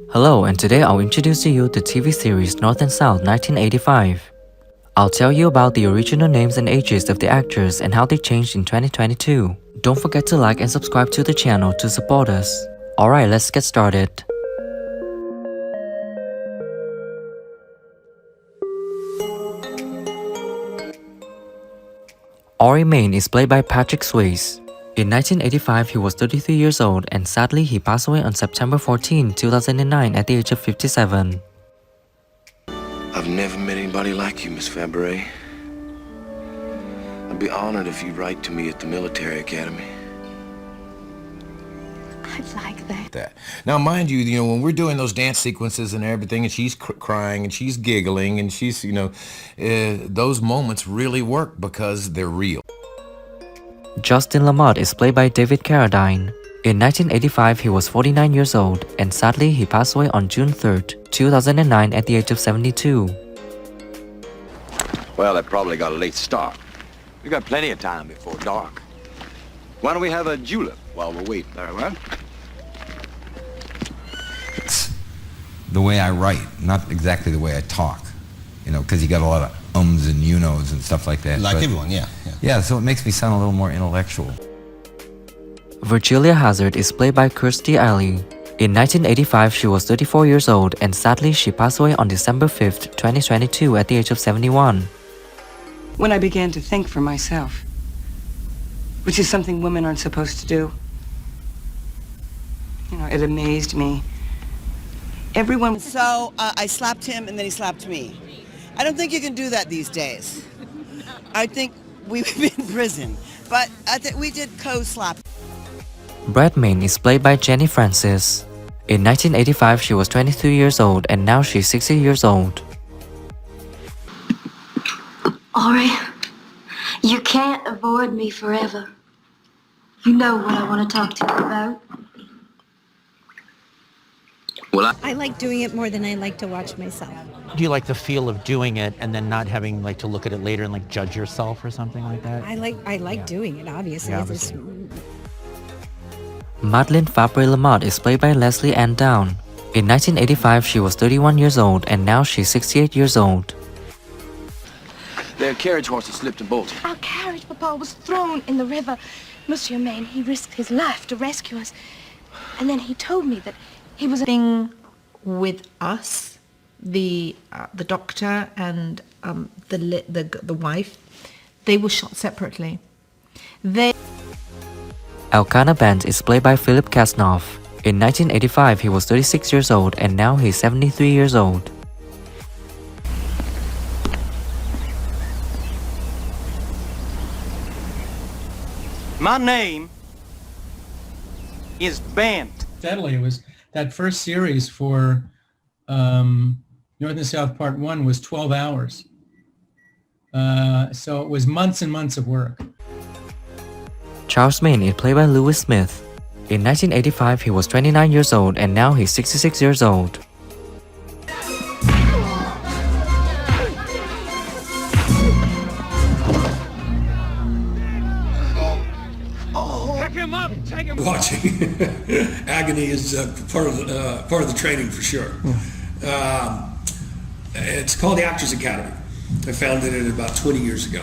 Hello, and today I'll introduce to you the TV series North and South 1985. I'll tell you about the original names and ages of the actors and how they changed in 2022. Don't forget to like and subscribe to the channel to support us. Alright, let's get started. Orry Main is played by Patrick Swayze. In 1985, he was 33 years old and sadly he passed away on September 14, 2009 at the age of 57. I've never met anybody like you, Miss Fabre. I'd be honored if you'd write to me at the military academy. I'd like that. Now, mind you, when we're doing those dance sequences and everything, and she's crying and she's giggling and she's, those moments really work because they're real. Justin Lamott is played by David Carradine. In 1985, he was 49 years old and sadly he passed away on June 3, 2009 at the age of 72. Well, that probably got a late start. We've got plenty of time before dark. Why don't we have a julep while we're waiting? Very well. It's the way I write, not exactly the way I talk, because you got a lot of ums and you-knows and stuff like that. Like but, everyone, yeah. Yeah, so it makes me sound a little more intellectual. Virgilia Hazard is played by Kirstie Alley. In 1985, she was 34 years old and sadly she passed away on December 5, 2022 at the age of 71. When I began to think for myself, which is something women aren't supposed to do, it amazed me. Everyone... So I slapped him and then he slapped me. I don't think you can do that these days. I think we would be in prison, but I think we did co-slap. Brett Main is played by Genie Francis. In 1985, she was 23 years old and now she's 60 years old. Orry, you can't avoid me forever. You know what I want to talk to you about. Well, I like doing it more than I like to watch myself. Do you like the feel of doing it and then not having to look at it later and judge yourself or something like that? I like doing it, obviously. Yeah, It's Madeline Lamott is played by Lesley-Anne Down. In 1985, she was 31 years old and now she's 68 years old. their carriage horses slipped and bolted. Our carriage, Papa, was thrown in the river. Monsieur Maine, he risked his life to rescue us. And then he told me that he was thing with us, the doctor and the wife. They were shot separately. Elkanah Bent is played by Philip Casnoff. In 1985, he was 36 years old and now he's 73 years old. My name is Bent. Steadily, it was that first series for North and South Part 1 was 12 hours. So it was months and months of work. Charles Maine is played by Lewis Smith. In 1985, he was 29 years old and now he's 66 years old. Pick him up! Take him! Watching agony is part of the training for sure. It's called the Actors Academy. I founded it about 20 years ago.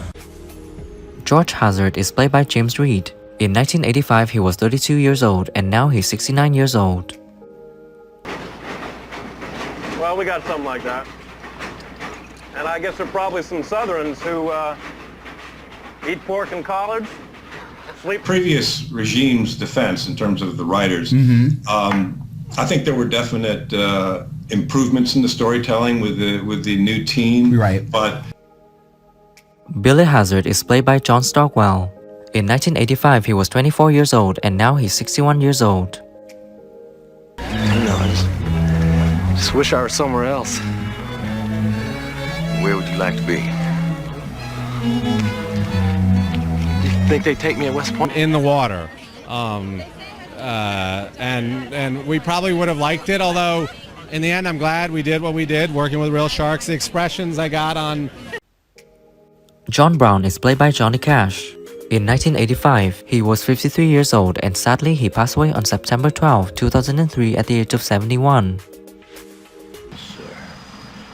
George Hazard is played by James Reid. In 1985, he was 32 years old and now he's 69 years old. Well, we got something like that. And I guess there are probably some Southerns who eat pork in college, sleep... Previous regime's defense in terms of the writers, I think there were definite improvements in the storytelling with the new team. Right. But Billy Hazard is played by John Stockwell. In 1985, he was 24 years old and now he's 61 years old. I just wish I were somewhere else. Where would you like to be? Do you think they'd take me at West Point? In the water. And we probably would have liked it, although in the end I'm glad we did what we did, working with real sharks. The expressions I got on... John Brown is played by Johnny Cash. In 1985, he was 53 years old and sadly he passed away on September 12, 2003 at the age of 71.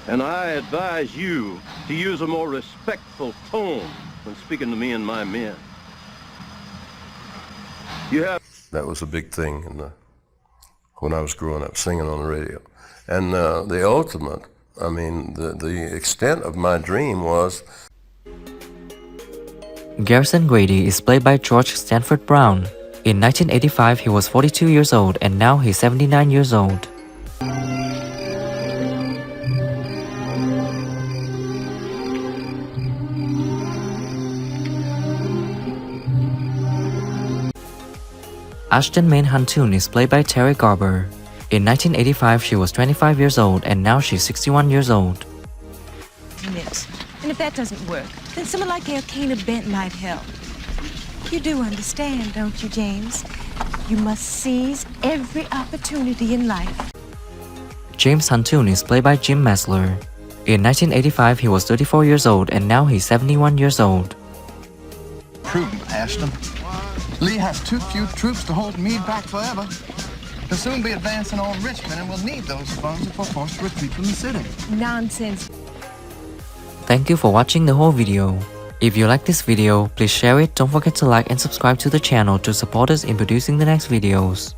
And I advise you to use a more respectful tone when speaking to me and my men. You have... That was a big thing when I was growing up, singing on the radio. And the ultimate, I mean, the extent of my dream was... Garrison Grady is played by George Stanford Brown. In 1985, he was 42 years old, and now he's 79 years old. Ashton Main Huntoon is played by Terri Garber. In 1985, she was 25 years old, and now she's 61 years old. Yes. And if that doesn't work, then someone like Elkanah Bent might help. You do understand, don't you, James? You must seize every opportunity in life. James Huntoon is played by Jim Messler. In 1985, he was 34 years old, and now he's 71 years old. Prudent, Ashton. Lee has too few troops to hold Meade back forever. They'll soon be advancing on Richmond, and we'll need those funds if we're forced to retreat from the city. Nonsense. Thank you for watching the whole video. If you like this video, please share it, don't forget to like and subscribe to the channel to support us in producing the next videos.